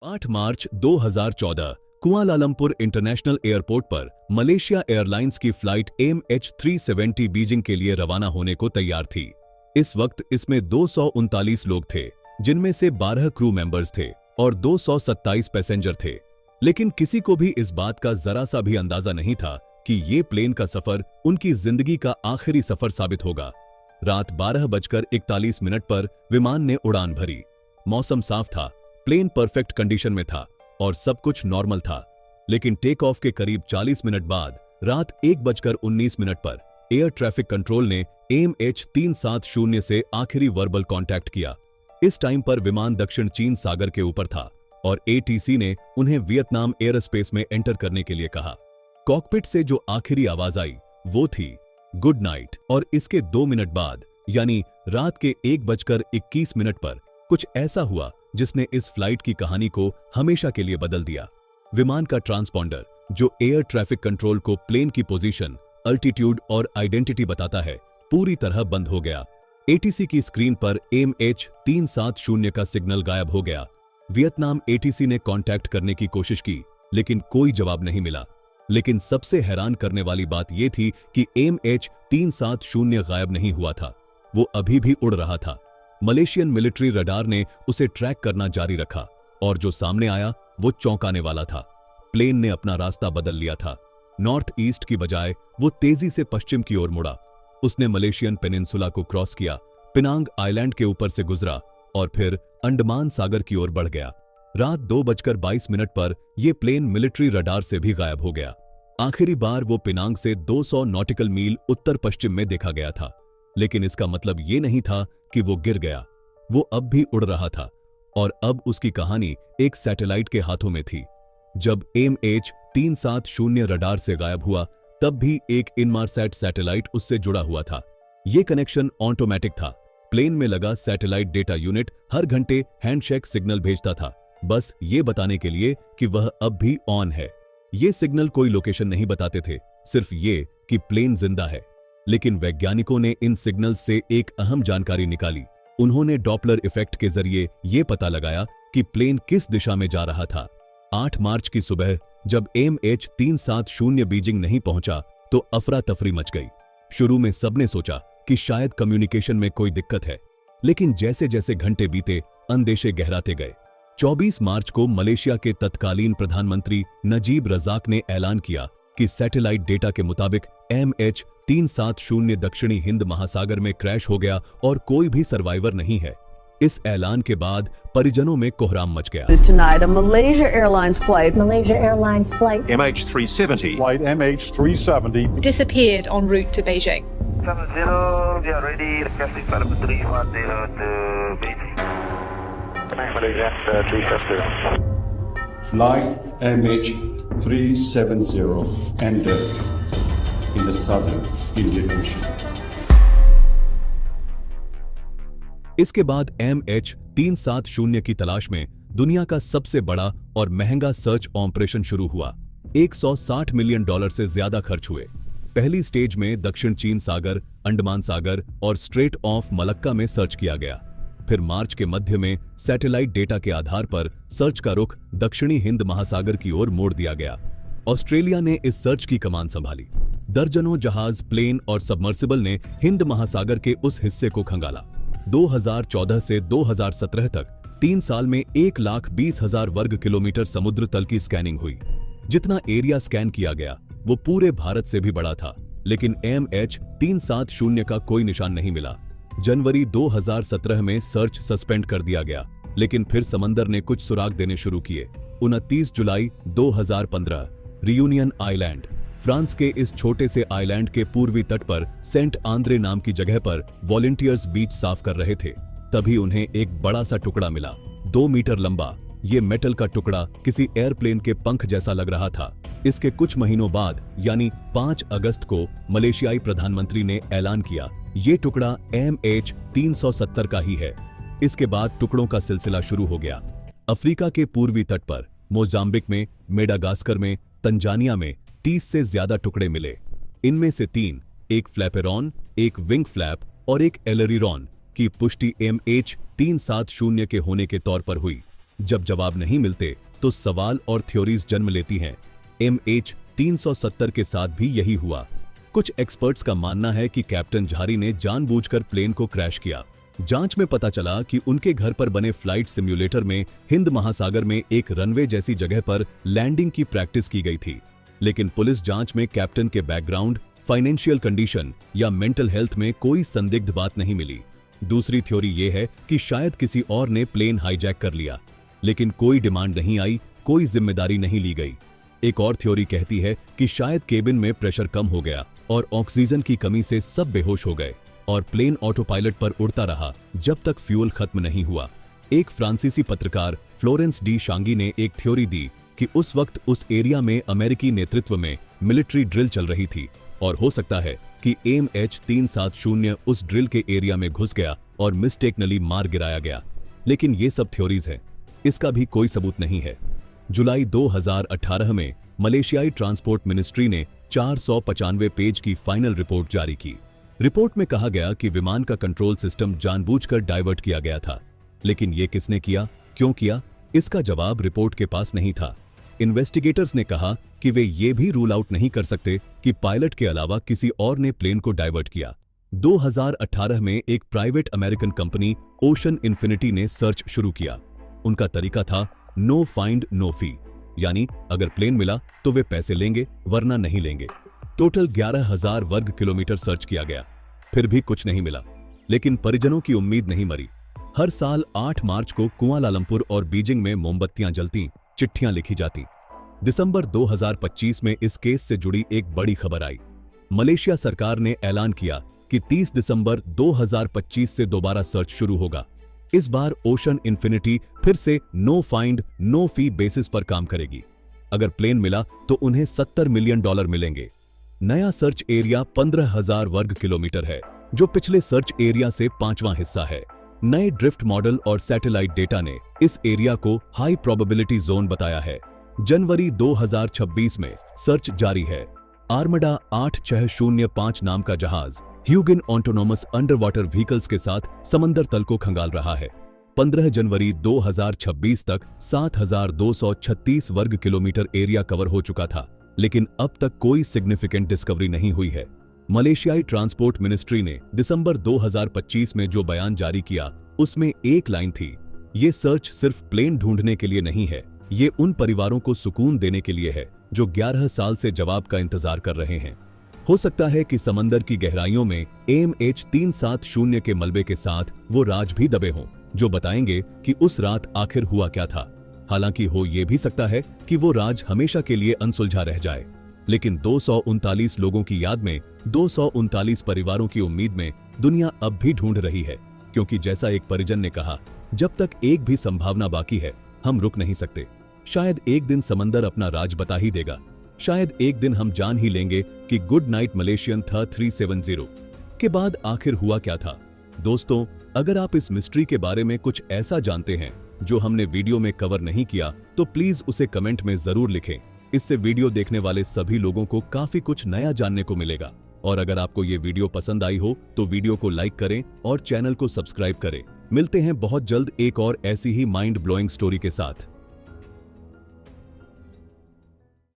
8 मार्च 2014 Kuala Lumpur international airport पर Malaysia airlines की flight MH370 Beijing के लिए रवाना होने को तैयार थी। इस वक्त इसमें 239 लोग थे, जिनमें से 12 क्रू मेंबर्स थे और 227 पैसेंजर थे। लेकिन किसी को भी इस बात का जरा सा भी अंदाजा नहीं था कि ये प्लेन का सफर उनकी जिंदगी का आखिरी सफर साबित होगा। रात 12:41 पर विमान ने उड़ान भरी। मौसम साफ था, प्लेन परफेक्ट कंडीशन में था और सब कुछ नॉर्मल था। लेकिन टेक ऑफ के करीब 40 मिनट बाद रात 1:19 पर एयर ट्रैफिक कंट्रोल ने MH370 से आखिरी वर्बल कांटेक्ट किया। इस टाइम पर विमान दक्षिण चीन सागर के ऊपर था और ATC ने उन्हें वियतनाम एयरस्पेस में एंटर करने के लिए कहा। कॉकपिट से जो आखिरी आवाज आई वो थी गुड नाइट, और इसके 2 मिनट बाद यानी रात के 1:21 पर कुछ ऐसा हुआ जिसने इस फ्लाइट की कहानी को हमेशा के लिए बदल दिया। विमान का ट्रांसपॉन्डर, जो एयर ट्रैफिक कंट्रोल को प्लेन की पोजीशन, अल्टीट्यूड और आइडेंटिटी बताता है, पूरी तरह बंद हो गया। ATC की स्क्रीन पर MH370 का सिग्नल गायब हो गया। वियतनाम ATC ने कांटेक्ट करने की कोशिश की, लेकिन कोई जवाब नहीं मिला। लेकिन सबसे हैरान करने वाली बात यह थी कि MH370 गायब नहीं हुआ था, वो अभी भी उड़ रहा था। मलेशियन मिलिट्री रडार ने उसे ट्रैक करना जारी रखा और जो सामने आया वो चौंकाने वाला था। प्लेन ने अपना रास्ता बदल लिया था। नॉर्थ ईस्ट की बजाय वो तेजी से पश्चिम की ओर मुड़ा। उसने मलेशियन पेनिनसुला को क्रॉस किया, पिनांग आइलैंड के ऊपर से गुजरा और फिर अंडमान सागर की ओर बढ़ गया। रात 2:22 पर यह प्लेन मिलिट्री रडार से भी गायब हो गया। आखिरी बार वो पिनांग से 200 नॉटिकल मील उत्तर पश्चिम में देखा गया था। लेकिन इसका मतलब ये नहीं था कि वो गिर गया। वो अब भी उड़ रहा था और अब उसकी कहानी एक सैटेलाइट के हाथों में थी। जब MH370 रडार से गायब हुआ, तब भी एक इनमारसैट सैटेलाइट उससे जुड़ा हुआ था। ये कनेक्शन ऑटोमेटिक था। प्लेन में लगा सैटेलाइट डेटा यूनिट हर घंटे हैंडशेक सिग्नल भेजता था, बस ये बताने के लिए कि वह अब भी ऑन है। ये सिग्नल कोई लोकेशन नहीं बताते थे, सिर्फ ये कि प्लेन जिंदा है। लेकिन वैज्ञानिकों ने इन सिग्नल्स से एक अहम जानकारी निकाली। उन्होंने डॉपलर इफेक्ट के जरिए यह पता लगाया कि प्लेन किस दिशा में जा रहा था। 8 मार्च की सुबह जब MH370 बीजिंग नहीं पहुंचा तो अफरा तफरी मच गई। शुरू में सबने सोचा कि शायद कम्युनिकेशन में कोई दिक्कत है, लेकिन जैसे जैसे घंटे बीते अंदेशे गहराते गए। 24 मार्च को मलेशिया के तत्कालीन प्रधानमंत्री नजीब रजाक ने ऐलान किया कि सैटेलाइट डेटा के मुताबिक MH370 दक्षिणी हिंद महासागर में क्रैश हो गया और कोई भी सर्वाइवर नहीं है। इस ऐलान के बाद परिजनों में कोहराम मच गया। Tonight, a Malaysia Airlines flight MH370 Flight MH370 disappeared en route to Beijing. 70, we are ready. Requesting flight number 310 to Beijing. Flight MH370 ended in the southern Indian Ocean. इसके बाद MH370 की तलाश में दुनिया का सबसे बड़ा और महंगा सर्च ऑपरेशन शुरू हुआ। $160 मिलियन से ज्यादा खर्च हुए। पहली स्टेज में दक्षिण चीन सागर, अंडमान सागर और स्ट्रेट ऑफ मलक्का में सर्च किया गया। फिर मार्च के मध्य में सैटेलाइट डेटा के आधार पर सर्च का रुख दक्षिणी हिंद महासागर की ओर मोड़ दिया गया। ऑस्ट्रेलिया ने इस सर्च की कमान संभाली। दर्जनों जहाज, प्लेन और सबमर्सिबल ने हिंद महासागर के उस हिस्से को खंगाला। 2014 से 2017 तक 3 साल में 1,20,000 वर्ग किलोमीटर समुद्र तल की स्कैनिंग हुई। जितना एरिया स्कैन किया गया वो पूरे भारत से भी बड़ा था, लेकिन MH370 का कोई निशान नहीं मिला। जनवरी 2017 में सर्च सस्पेंड कर दिया गया, लेकिन फिर समंदर ने कुछ सुराग देने शुरू किए। 29 जुलाई 2015 रियूनियन आइलैंड, फ्रांस के इस छोटे से आइलैंड के पूर्वी तट पर सेंट आंद्रे नाम की जगह पर वॉलंटियर्स बीच साफ कर रहे थे। तभी उन्हें एक बड़ा सा टुकड़ा मिला, 2 मीटर लंबा। ये मेटल का टुकड़ा किसी एयरप्लेन के पंख जैसा लग रहा था। इसके कुछ महीनों बाद यानी 5 अगस्त को मलेशियाई प्रधानमंत्री ने ऐलान किया ये टुकड़ा MH370 का ही है। इसके बाद टुकड़ों का सिलसिला शुरू हो गया। अफ्रीका के पूर्वी तट पर, मोजाम्बिक में, मेडागास्कर में, तंजानिया में 30 से ज्यादा टुकड़े मिले। इनमें से 3, एक फ्लैपेरॉन, एक विंग फ्लैप और एक एलरीरॉन की पुष्टि MH370 के होने के तौर पर हुई। जब जवाब नहीं मिलते तो सवाल और थ्योरीज जन्म लेती हैं। MH370 के साथ भी यही हुआ। कुछ एक्सपर्ट्स का मानना है कि कैप्टन झारी ने जानबूझकर प्लेन को क्रैश किया। जांच में पता चला कि उनके घर पर बने फ्लाइट सिम्युलेटर में हिंद महासागर में एक रनवे जैसी जगह पर लैंडिंग की प्रैक्टिस की गई थी, लेकिन पुलिस जांच में कैप्टन के बैकग्राउंड, फाइनेंशियल कंडीशन या मेंटल हेल्थ में कोई संदिग्ध बात नहीं मिली। दूसरी थ्योरी ये है कि शायद किसी और ने प्लेन हाईजैक कर लिया, लेकिन कोई डिमांड नहीं आई, कोई जिम्मेदारी नहीं ली गई। एक और थ्योरी कहती है कि शायद केबिन में प्रेशर कम हो गया और ऑक्सीजन की कमी से सब बेहोश हो गए और प्लेन ऑटो पायलट पर उड़ता रहा जब तक फ्यूल खत्म नहीं हुआ। एक फ्रांसीसी पत्रकार फ्लोरेंस डी शांगी ने एक थ्योरी दी कि उस वक्त उस एरिया में अमेरिकी नेतृत्व में मिलिट्री ड्रिल चल रही थी और हो सकता है कि MH370 उस ड्रिल के एरिया में घुस गया और मिस्टेकनली मार गिराया गया। लेकिन ये सब थ्योरीज हैं, इसका भी कोई सबूत नहीं है। जुलाई 2018 में मलेशियाई ट्रांसपोर्ट मिनिस्ट्री ने 495 पेज की फाइनल रिपोर्ट जारी की। रिपोर्ट में कहा गया कि विमान का कंट्रोल सिस्टम जानबूझकर डाइवर्ट किया गया था, लेकिन ये किसने किया, क्यों किया, इसका जवाब रिपोर्ट के पास नहीं था। इन्वेस्टिगेटर्स ने कहा कि वे ये भी रूल आउट नहीं कर सकते कि पायलट के अलावा किसी और ने प्लेन को डाइवर्ट किया। 2018 में एक private American company ocean infinity ने सर्च शुरू किया। उनका तरीका था नो फाइंड नो फी, यानी अगर प्लेन मिला तो वे पैसे लेंगे वरना नहीं लेंगे। टोटल 11,000 वर्ग किलोमीटर सर्च किया गया, फिर भी कुछ नहीं मिला। लेकिन परिजनों की उम्मीद नहीं मरी। हर साल 8 मार्च को कुआलालंपुर और बीजिंग में मोमबत्तियां जलती, चिट्ठियां लिखी जाती। दिसंबर 2025 में इस केस से जुड़ी एक बड़ी खबर आई। मलेशिया सरकार ने ऐलान किया कि 30 दिसंबर 2025 से दोबारा सर्च शुरू होगा। इस बार ओशन इन्फिनिटी फिर से no find no fee basis पर काम करेगी। अगर प्लेन मिला तो उन्हें $70 मिलियन मिलेंगे। नया सर्च एरिया 15,000 वर्ग किलोमीटर है, जो पिछले सर्च एरिया से 5वां हिस्सा है। नए ड्रिफ्ट मॉडल और सैटेलाइट डेटा ने इस एरिया को हाई प्रोबेबिलिटी जोन बताया है। जनवरी 2026 में सर्च जारी है। आर्मडा 8605 नाम का जहाज ह्यूगिन ऑटोनोमस अंडर वाटर व्हीकल्स के साथ समंदर तल को खंगाल रहा है। 15 जनवरी 2026 तक 7,236 वर्ग किलोमीटर एरिया कवर हो चुका था, लेकिन अब तक कोई सिग्निफिकेंट डिस्कवरी नहीं हुई है। मलेशियाई ट्रांसपोर्ट मिनिस्ट्री ने दिसंबर 2025 में जो बयान जारी किया, उसमें एक लाइन थी, ये सर्च सिर्फ प्लेन ढूंढने के लिए नहीं है, ये उन परिवारों को सुकून देने के लिए है जो 11 साल से जवाब का इंतजार कर रहे हैं। हो सकता है कि समंदर की गहराइयों में MH370 के मलबे के साथ वो राज भी दबे हों, जो बताएंगे कि उस रात आखिर हुआ क्या था। हालांकि हो ये भी सकता है कि वो राज हमेशा के लिए अनसुलझा रह जाए। लेकिन 239 लोगों की याद में, 239 परिवारों की उम्मीद में दुनिया अब भी ढूंढ रही है, क्योंकि जैसा एक परिजन ने कहा, जब तक एक भी संभावना बाकी है, हम रुक नहीं सकते। शायद एक दिन समंदर अपना राज बता ही देगा। शायद एक दिन हम जान ही लेंगे कि गुड नाइट मलेशियन था 370 के बाद आखिर हुआ क्या था। दोस्तों, अगर आप इस मिस्ट्री के बारे में कुछ ऐसा जानते हैं जो हमने वीडियो में कवर नहीं किया, तो प्लीज उसे कमेंट में जरूर लिखें। इससे वीडियो देखने वाले सभी लोगों को काफी कुछ नया जानने को मिलेगा। और अगर आपको ये वीडियो पसंद आई हो तो वीडियो को लाइक करें और चैनल को सब्सक्राइब करें। मिलते हैं बहुत जल्द एक और ऐसी ही माइंड ब्लोइंग स्टोरी के साथ।